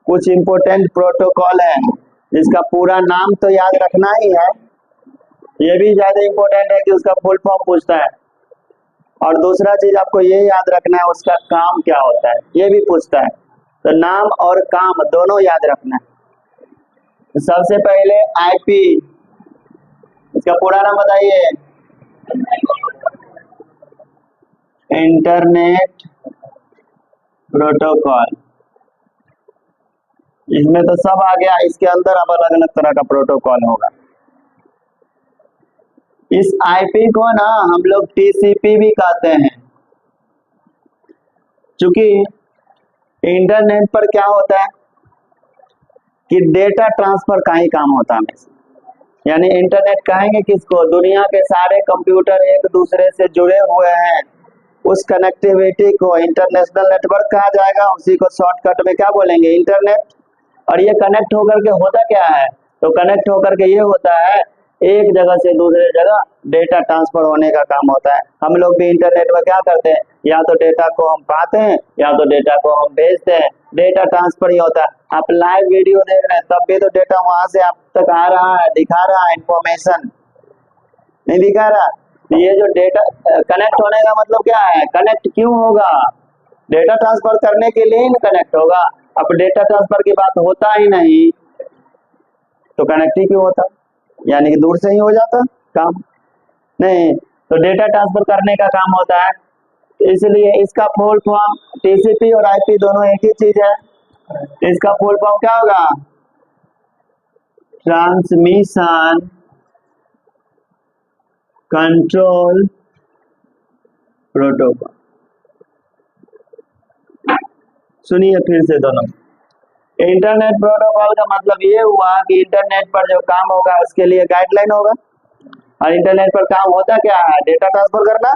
कुछ important protocol है जिसका पूरा नाम तो याद रखना ही है, ये भी ज्यादा इंपॉर्टेंट है कि उसका फुल फॉर्म पूछता है, और दूसरा चीज आपको ये याद रखना है उसका काम क्या होता है, ये भी पूछता है। तो नाम और काम दोनों याद रखना है। तो सबसे पहले आईपी, इसका पूरा नाम बताइए। Internet protocol. इसमें तो सब आ गया, इसके अंदर अब अलग अलग तरह का प्रोटोकॉल होगा। इस आईपी को ना हम लोग टीसीपी भी कहते हैं, क्योंकि इंटरनेट पर क्या होता है कि डेटा ट्रांसफर का ही काम होता है। यानी इंटरनेट कहेंगे किसको, दुनिया के सारे कंप्यूटर एक दूसरे से जुड़े हुए हैं, उस कनेक्टिविटी को इंटरनेशनल नेटवर्क कहा जाएगा। उसी को शॉर्टकट में क्या बोलेंगे, इंटरनेट। और ये कनेक्ट होकर के होता क्या है, तो कनेक्ट होकर के ये होता है एक जगह से दूसरे जगह डेटा ट्रांसफर होने का काम होता है। हम लोग भी इंटरनेट में क्या करते हैं, या तो डेटा को हम पाते हैं या तो डेटा को हम भेजते हैं, डेटा ट्रांसफर ही होता है। आप लाइव वीडियो देख रहे हैं तब भी तो डेटा वहां से आप तक आ रहा है, दिखा रहा है, इंफॉर्मेशन नहीं दिखा रहा। ये जो डेटा कनेक्ट होने का मतलब क्या है, कनेक्ट क्यों होगा, डेटा ट्रांसफर करने के लिए ही कनेक्ट होगा। अब डेटा ट्रांसफर की बात होता ही नहीं तो कनेक्ट ही क्यों होता, यानी कि दूर से ही हो जाता काम नहीं। तो डेटा ट्रांसफर करने का काम होता है, इसलिए इसका फुल फॉर्म टीसीपी और आईपी दोनों एक ही चीज है। इसका फुल फॉर्म क्या होगा, ट्रांसमिशन कंट्रोल प्रोटोकॉल। सुनिए फिर से दोनों। इंटरनेट प्रोटोकॉल का मतलब ये हुआ कि इंटरनेट पर जो काम होगा उसके लिए गाइडलाइन होगा, और इंटरनेट पर काम होता क्या है, डेटा ट्रांसफर करना।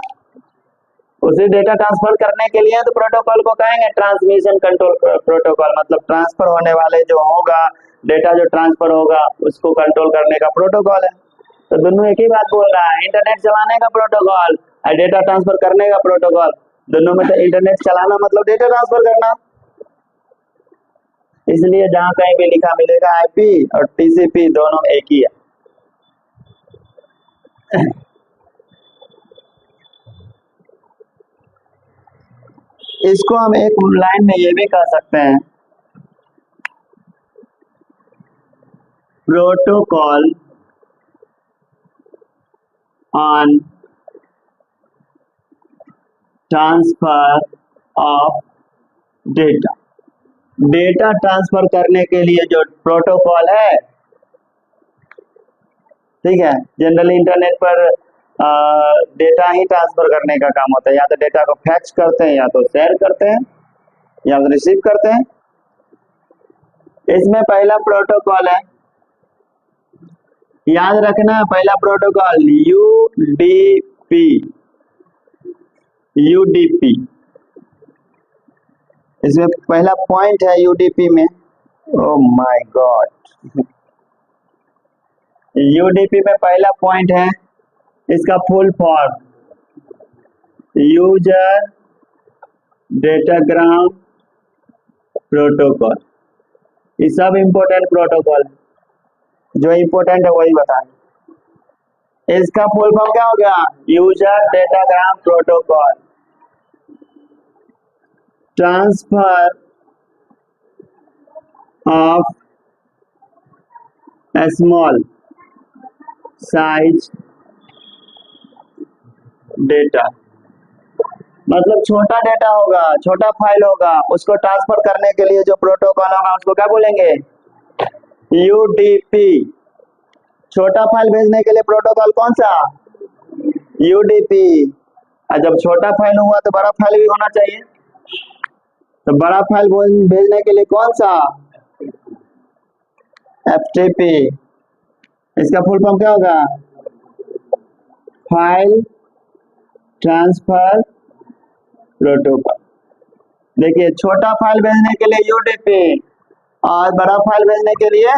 उसी डेटा ट्रांसफर करने के लिए तो प्रोटोकॉल को कहेंगे ट्रांसमिशन कंट्रोल प्रोटोकॉल, मतलब ट्रांसफर होने वाले जो होगा डेटा जो ट्रांसफर होगा उसको कंट्रोल करने का प्रोटोकॉल है। तो दोनों एक ही बात बोल रहा है, इंटरनेट चलाने का प्रोटोकॉल और डेटा ट्रांसफर करने का प्रोटोकॉल। दोनों में तो इंटरनेट चलाना मतलब डेटा ट्रांसफर करना, इसलिए जहां कहीं भी लिखा मिलेगा आईपी और टीसीपी दोनों एक ही है। इसको हम एक लाइन में ये भी कह सकते हैं, protocol on transfer of data. Data transfer करने के लिए जो प्रोटोकॉल है, ठीक है, जनरली इंटरनेट पर डेटा ही ट्रांसफर करने का काम होता है, या तो डेटा को फैच करते हैं, या तो शेयर करते हैं, या तो रिसीव करते हैं। इसमें पहला प्रोटोकॉल है, याद रखना, पहला प्रोटोकॉल यूडीपी। यूडीपी इसमें पहला पॉइंट है यूडीपी में, ओ माय गॉड, यूडीपी में पहला पॉइंट है, इसका full form user datagram protocol. ये सब इंपॉर्टेंट प्रोटोकॉल, जो इंपॉर्टेंट है वही बताएं। इसका फुल फॉर्म क्या हो गया, user datagram protocol. Transfer of small size data, मतलब छोटा डेटा होगा, छोटा फाइल होगा, उसको ट्रांसफर करने के लिए जो प्रोटोकॉल होगा उसको क्या बोलेंगे, यूडीपी। छोटा फाइल भेजने के लिए प्रोटोकॉल कौन सा, यूडीपी। और जब छोटा फाइल हुआ तो बड़ा फाइल भी होना चाहिए, तो बड़ा फाइल भेजने के लिए कौन सा, एफटीपी। इसका फुल फॉर्म क्या होगा, फाइल ट्रांसफर प्रोटोकॉल। देखिए, छोटा फाइल भेजने के लिए यूडीपी और बड़ा फाइल भेजने के लिए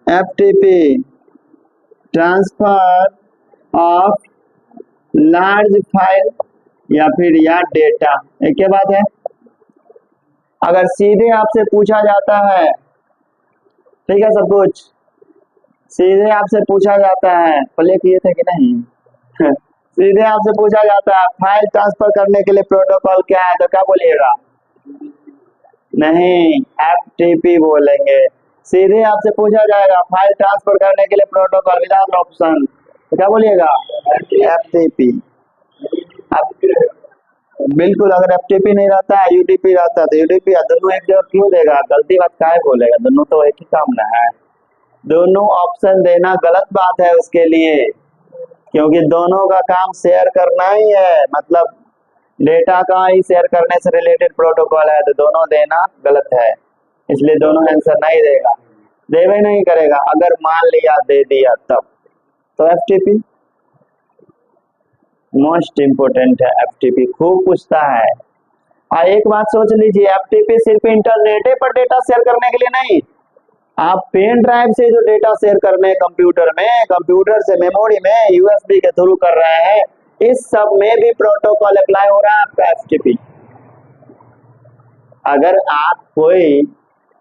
FTP, transfer of large file या फिर या डेटा, एक ही बात है। अगर सीधे आपसे पूछा जाता है, ठीक है सब कुछ सीधे आपसे पूछा जाता है, प्ले किए थे कि नहीं सीधे आपसे पूछा जाता है फाइल ट्रांसफर करने के लिए प्रोटोकॉल क्या है, तो क्या बोलिएगा? नहीं, एफटीपी बोलेंगे। सीधे आपसे पूछा जाएगा फाइल ट्रांसफर करने के लिए प्रोटोकॉल विदाउट ऑप्शन, तो क्या बोलिएगा? एफटीपी। अब बिल्कुल, अगर एफटीपी नहीं रहता है यूडीपी रहता है तो यूडीपी दोनों एक जगह क्यों देगा? गलती बात काहे बोलेगा? दोनों तो एक ही काम ना है। दोनों ऑप्शन देना गलत बात है उसके लिए, क्योंकि दोनों का काम शेयर करना ही है, मतलब डेटा का ही शेयर करने से रिलेटेड प्रोटोकॉल है, तो दोनों देना गलत है, इसलिए दोनों आंसर नहीं देगा, देवे नहीं करेगा। अगर मान लिया दे दिया तब तो एफटीपी मोस्ट इम्पोर्टेंट है। एफटीपी खूब पूछता है। और एक बात सोच लीजिए, एफटीपी सिर्फ इंटरनेट पर डेटा शेयर करने के लिए नहीं, आप पेन ड्राइव से जो डेटा शेयर करने कंप्यूटर में, कंप्यूटर से मेमोरी में यूएसबी के थ्रू कर रहे हैं, इस सब में भी प्रोटोकॉल अप्लाई हो रहा है आपका एफटीपी। अगर आप कोई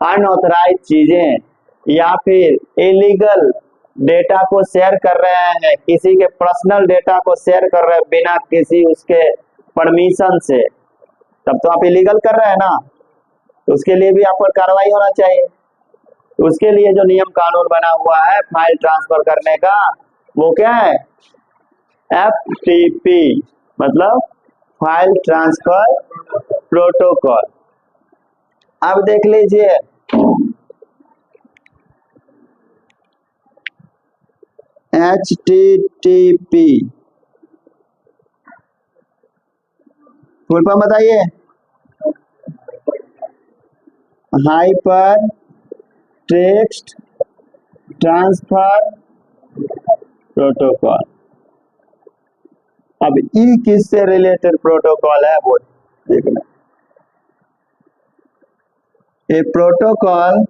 अनऑथराइज चीजें या फिर इलीगल डेटा को शेयर कर रहे हैं, किसी के पर्सनल डेटा को शेयर कर रहे हैं बिना किसी उसके परमिशन से, तब तो आप इलीगल कर रहे हैं ना, तो उसके लिए भी आप पर कार्रवाई होना चाहिए। उसके लिए जो नियम कानून बना हुआ है फाइल ट्रांसफर करने का, वो क्या है? एफटीपी, मतलब फाइल ट्रांसफर प्रोटोकॉल। अब देख लीजिए, एचटीटीपी फुल फॉर्म बताइए। Hyper text transfer protocol. अब ई किससे रिलेटेड प्रोटोकॉल है वो देखना। A protocol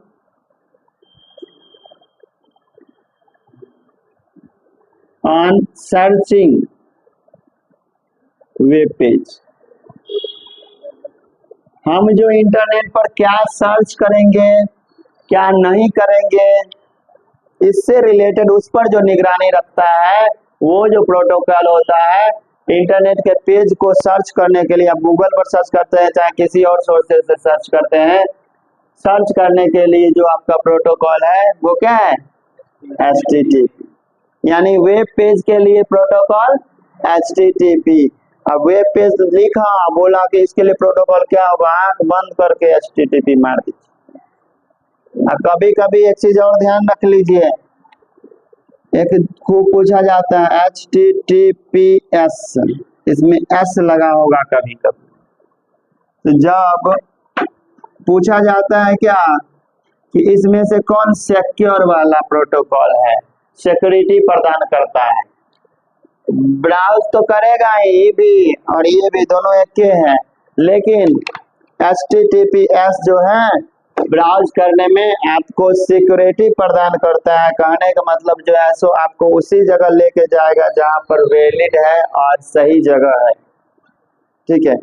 on searching web page. हम जो इंटरनेट पर क्या सर्च करेंगे, क्या नहीं करेंगे, इससे रिलेटेड उस पर जो निगरानी रखता है वो जो प्रोटोकॉल होता है। इंटरनेट के पेज को सर्च करने के लिए आप गूगल पर सर्च करते हैं, चाहे किसी और सोर्सेज से सर्च करते हैं, सर्च करने के लिए जो आपका प्रोटोकॉल है वो क्या है? एचटीटीपी। यानी वेब पेज के लिए प्रोटोकॉल एचटीटीपी। अब वेब पेज लिखा, बोला कि इसके लिए प्रोटोकॉल क्या होगा, आंख बंद करके एचटीटीपी मार दीजिए। कभी कभी एक चीज और ध्यान रख लीजिए, एक खूब पूछा जाता है HTTPS, इसमें S लगा होगा कभी कभी, तो जब पूछा जाता है क्या कि इसमें से कौन सिक्योर वाला प्रोटोकॉल है, सिक्योरिटी प्रदान करता है, ब्राउज तो करेगा ये भी और ये भी दोनों एक ही है, लेकिन HTTPS जो है ब्राउज करने में आपको सिक्योरिटी प्रदान करता है। कहने का मतलब जो है सो आपको उसी जगह लेके जाएगा जहां पर वैलिड है और सही जगह है। ठीक है,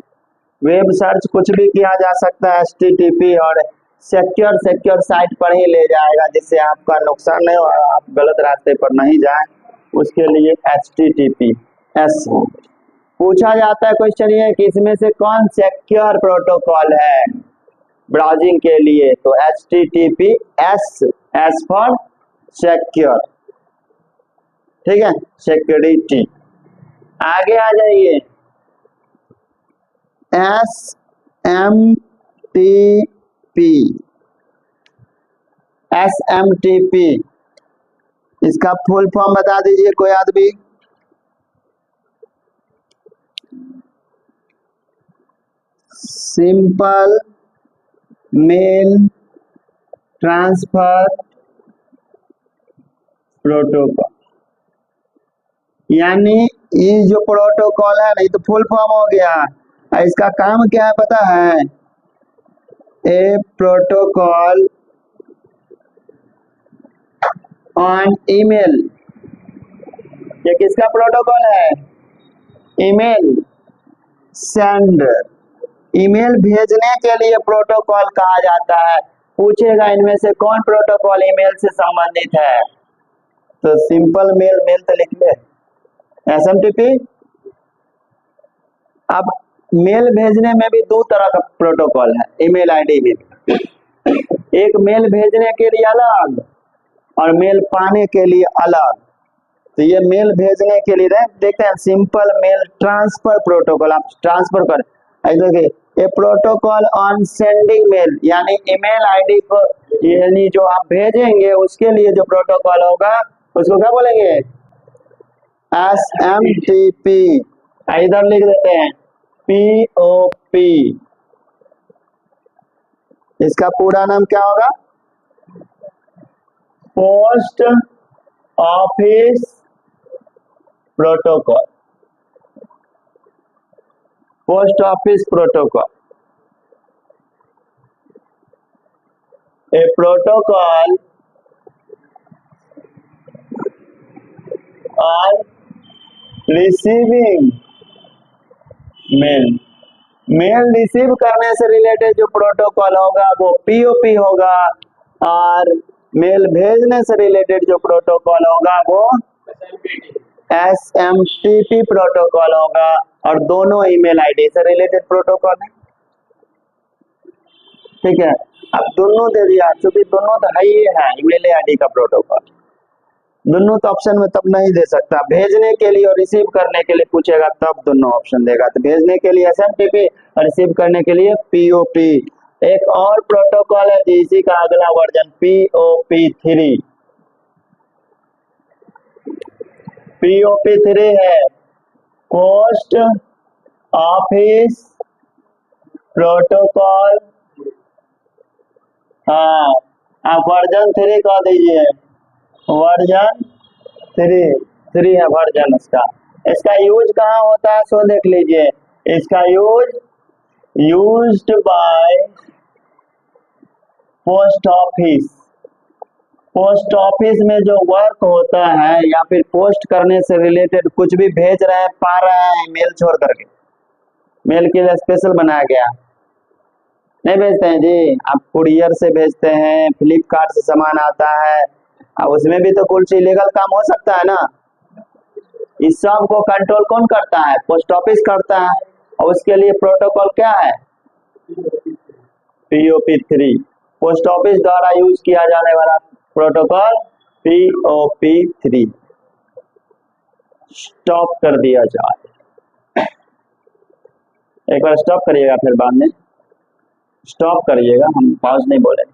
वेब सर्च कुछ भी किया जा सकता है HTTP, और सिक्योर साइट पर ही ले जाएगा, जिससे आपका नुकसान नहीं और आप गलत रास्ते पर नहीं जाए, उसके लिए HTTPS पूछा जाता है। क्वेश्चन ये कि इसमें से कौन सिक्योर प्रोटोकॉल है ब्राउजिंग के लिए, तो HTTPS, S फॉर सिक्योर। ठीक है, सिक्योरिटी। आगे आ जाइए, SMTP, इसका फुल फॉर्म बता दीजिए कोई आदमी। Simple mail transfer protocol. यानी ये जो प्रोटोकॉल है नहीं तो फुल फॉर्म हो गया, इसका काम क्या है पता है? ए प्रोटोकॉल ऑन ईमेल। ये किसका प्रोटोकॉल है? ईमेल सेंडर ईमेल भेजने के लिए प्रोटोकॉल कहा जाता है। पूछेगा इनमें से कौन प्रोटोकॉल ईमेल से संबंधित है, तो सिंपल मेल, मेल तो लिख ले, एसएमटीपी। अब मेल भेजने में भी दो तरह का प्रोटोकॉल है ईमेल आईडी में, एक मेल भेजने के लिए अलग और मेल पाने के लिए अलग। तो ये मेल भेजने के लिए देखते हैं सिंपल मेल ट्रांसफर प्रोटोकॉल, आप ट्रांसफर कर देखिए, ए प्रोटोकॉल ऑन सेंडिंग मेल, यानी ईमेल आईडी को, यानी जो आप भेजेंगे उसके लिए जो प्रोटोकॉल होगा उसको क्या बोलेंगे, एसएमटीपी। इधर लिख देते हैं पीओपी, इसका पूरा नाम क्या होगा, post office protocol, post office protocol. A protocol on receiving mail, mail receive करने से रिलेटेड जो प्रोटोकॉल होगा वो पीओपी होगा, और मेल भेजने से रिलेटेड जो प्रोटोकॉल होगा वो एसएमटीपी प्रोटोकॉल होगा, और दोनों ईमेल आईडी से रिलेटेड प्रोटोकॉल है। ठीक है, अब दोनों दे दिया, क्योंकि दोनों तो है ही है ईमेल आईडी का प्रोटोकॉल, दोनों तो ऑप्शन में तब नहीं दे सकता, भेजने के लिए और रिसीव करने के लिए पूछेगा तब दोनों ऑप्शन देगा। तो भेजने के लिए एसएमटीपी और रिसीव करने के लिए पीओपी। एक और प्रोटोकॉल है इसी का अगला वर्जन पीओपी3, पीओपी3 है पोस्ट ऑफिस प्रोटोकॉल। हाँ, आप वर्जन 3 कह दीजिए, वर्जन 3 है वर्जन इसका। इसका यूज कहाँ होता है सो देख लीजिए, इसका used by post office, post office में जो वर्क होता है या फिर पोस्ट करने से रिलेटेड कुछ भी भेज रहे हैं, पा रहे हैं मेल छोड़ करके, मेल के लिए स्पेशल बनाया गया, नहीं भेजते हैं जी, आप कुरियर से भेजते हैं, फ्लिपकार्ट से सामान आता है, अब उसमें भी तो कुछ इलीगल काम हो सकता है ना। इस सब को कंट्रोल कौन करता है, पोस्ट ऑफिस करता है, और उसके लिए प्रोटोकॉल क्या है, पीओपी3, पोस्ट ऑफिस द्वारा यूज किया जाने वाला प्रोटोकॉल पीओपी3। स्टॉप कर दिया जाए, एक बार स्टॉप करिएगा फिर बाद में स्टॉप करिएगा, हम पॉज नहीं बोलेंगे।